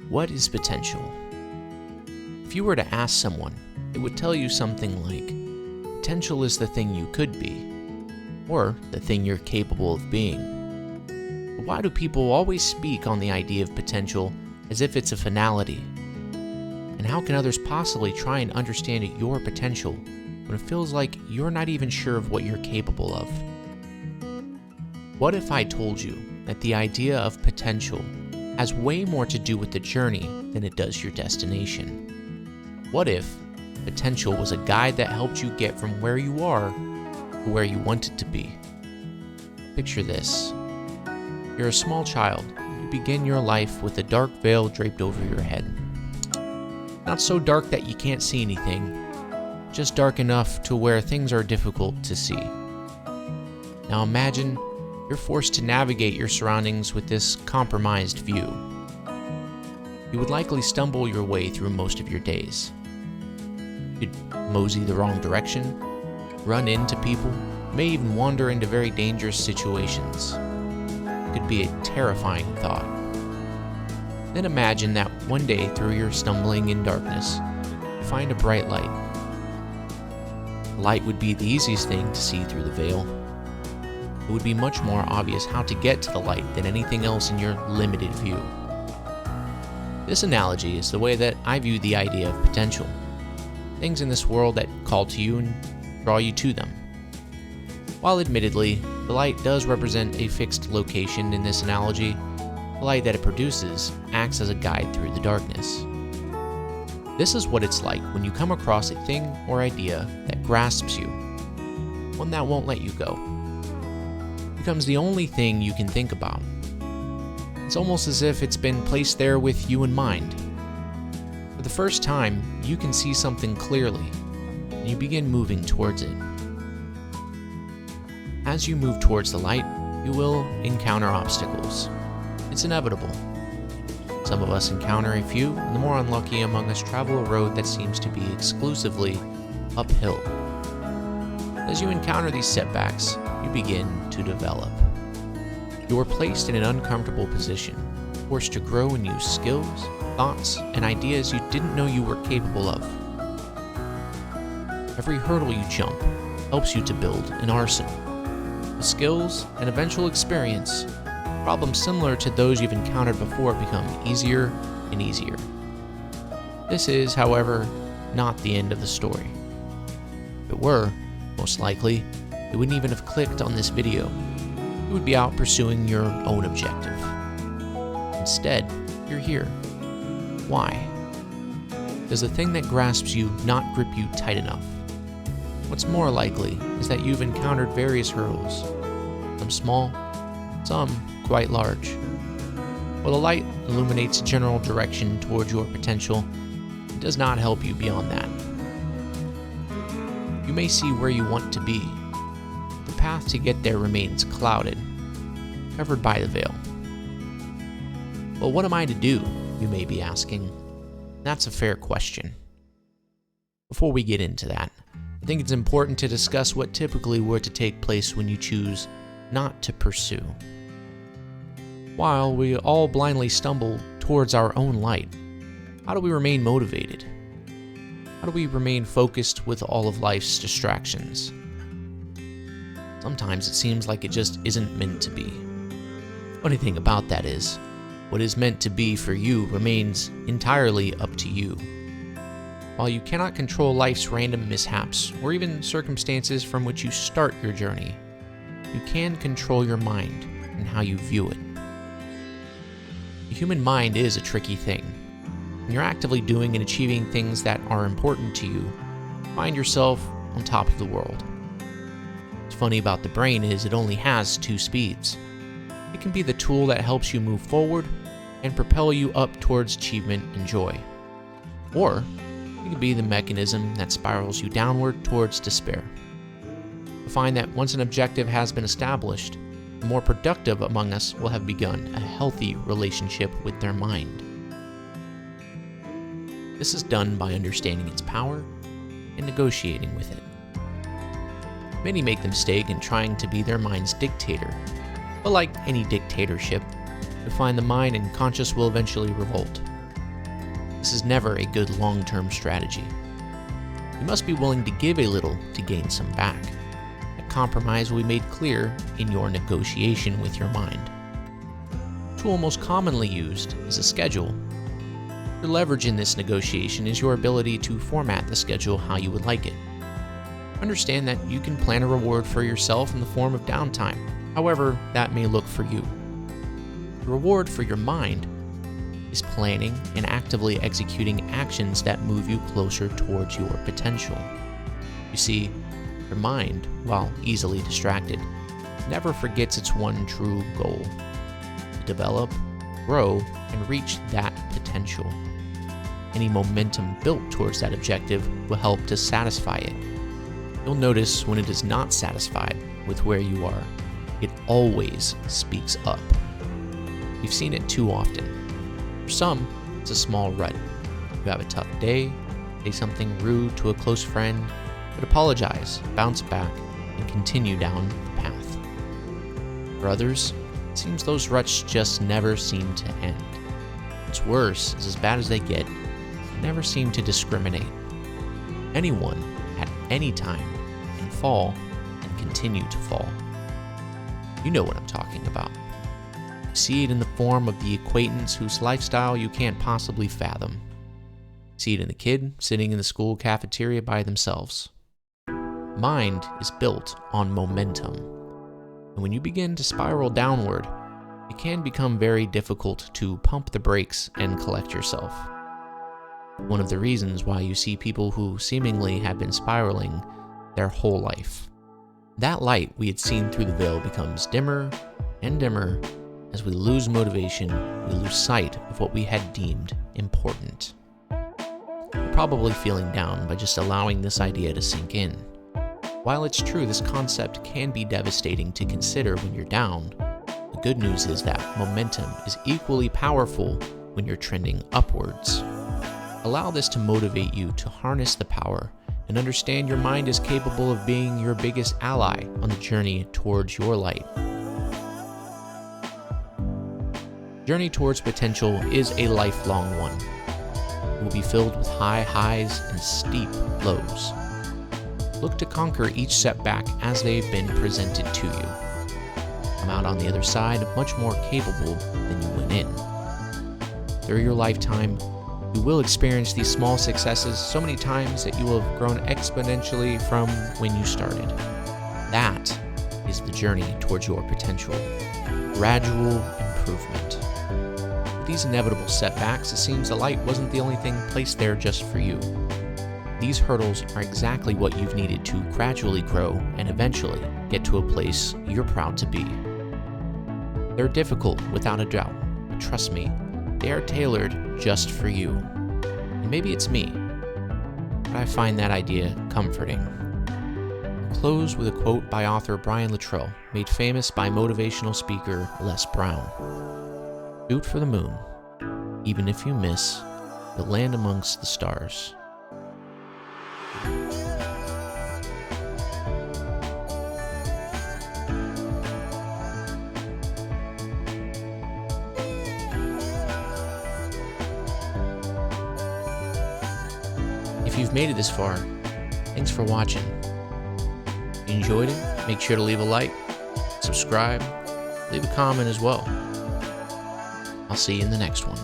What is potential? If you were to ask someone, it would tell you something like, potential is the thing you could be, or the thing you're capable of being. But why do people always speak on the idea of potential as if it's a finality? And how can others possibly try and understand your potential when it feels like you're not even sure of what you're capable of? What if I told you that the idea of potential has way more to do with the journey than it does your destination? What if potential was a guide that helped you get from where you are to where you wanted to be? Picture this. You're a small child. You begin your life with a dark veil draped over your head. Not so dark that you can't see anything, just dark enough to where things are difficult to see. Now imagine you're forced to navigate your surroundings with this compromised view. You would likely stumble your way through most of your days. You'd mosey the wrong direction, run into people, may even wander into very dangerous situations. It could be a terrifying thought. Then imagine that one day through your stumbling in darkness, you find a bright light. Light would be the easiest thing to see through the veil. It would be much more obvious how to get to the light than anything else in your limited view. This analogy is the way that I view the idea of potential. Things in this world that call to you and draw you to them. While admittedly, the light does represent a fixed location in this analogy, the light that it produces acts as a guide through the darkness. This is what it's like when you come across a thing or idea that grasps you, one that won't let you go. It becomes the only thing you can think about. It's almost as if it's been placed there with you in mind. For the first time, you can see something clearly, and you begin moving towards it. As you move towards the light, you will encounter obstacles. It's inevitable. Some of us encounter a few, and the more unlucky among us travel a road that seems to be exclusively uphill. As you encounter these setbacks, you begin to develop. You are placed in an uncomfortable position, forced to grow and use skills, thoughts, and ideas you didn't know you were capable of. Every hurdle you jump helps you to build an arsenal. The skills and eventual experience, problems similar to those you've encountered before become easier and easier. This is, however, not the end of the story. If it were, most likely, you wouldn't even have clicked on this video. You would be out pursuing your own objective. Instead, you're here. Why? Does the thing that grasps you not grip you tight enough? What's more likely is that you've encountered various hurdles, some small, some quite large. While the light illuminates a general direction towards your potential, it does not help you beyond that. You may see where you want to be. The path to get there remains clouded, covered by the veil. Well, what am I to do, you may be asking? That's a fair question. Before we get into that, I think it's important to discuss what typically were to take place when you choose not to pursue. While we all blindly stumble towards our own light, how do we remain motivated? How do we remain focused with all of life's distractions? Sometimes it seems like it just isn't meant to be. Funny thing about that is, what is meant to be for you remains entirely up to you. While you cannot control life's random mishaps or even circumstances from which you start your journey, you can control your mind and how you view it. The human mind is a tricky thing. When you're actively doing and achieving things that are important to you, find yourself on top of the world. What's funny about the brain is it only has two speeds. It can be the tool that helps you move forward and propel you up towards achievement and joy. Or it can be the mechanism that spirals you downward towards despair. You'll find that once an objective has been established, the more productive among us will have begun a healthy relationship with their mind. This is done by understanding its power and negotiating with it. Many make the mistake in trying to be their mind's dictator, but like any dictatorship, you'll find the mind and conscious will eventually revolt. This is never a good long-term strategy. You must be willing to give a little to gain some back. A compromise will be made clear in your negotiation with your mind. The tool most commonly used is a schedule. Your leverage in this negotiation is your ability to format the schedule how you would like it. Understand that you can plan a reward for yourself in the form of downtime, however that may look for you. The reward for your mind is planning and actively executing actions that move you closer towards your potential. You see, your mind, while easily distracted, never forgets its one true goal: to develop, grow, and reach that potential. Any momentum built towards that objective will help to satisfy it. You'll notice when it is not satisfied with where you are, it always speaks up. You've seen it too often. For some, it's a small rut. You have a tough day, say something rude to a close friend, but apologize, bounce back, and continue down the path. For others, it seems those ruts just never seem to end. What's worse is, as bad as they get, they never seem to discriminate. Anyone, at any time, can fall and continue to fall. You know what I'm talking about. See it in the form of the acquaintance whose lifestyle you can't possibly fathom. See it in the kid sitting in the school cafeteria by themselves. Mind is built on momentum, and when you begin to spiral downward, it can become very difficult to pump the brakes and collect yourself. One of the reasons why you see people who seemingly have been spiraling their whole life. That light we had seen through the veil becomes dimmer and dimmer. As we lose motivation, we lose sight of what we had deemed important. You're probably feeling down by just allowing this idea to sink in. While it's true this concept can be devastating to consider when you're down, the good news is that momentum is equally powerful when you're trending upwards. Allow this to motivate you to harness the power and understand your mind is capable of being your biggest ally on the journey towards your light. Journey towards potential is a lifelong one. It will be filled with high highs and steep lows. Look to conquer each setback as they've been presented to you. Come out on the other side much more capable than you went in. Through your lifetime, you will experience these small successes so many times that you will have grown exponentially from when you started. That is the journey towards your potential. Gradual improvement. With these inevitable setbacks, it seems the light wasn't the only thing placed there just for you. These hurdles are exactly what you've needed to gradually grow and eventually get to a place you're proud to be. They're difficult without a doubt, but trust me, they are tailored just for you. And maybe it's me, but I find that idea comforting. I'll close with a quote by author Brian Luttrell, made famous by motivational speaker Les Brown. Shoot for the moon. Even if you miss, you'll land amongst the stars. If you've made it this far, thanks for watching. If you enjoyed it, make sure to leave a like, subscribe, leave a comment as well. I'll see you in the next one.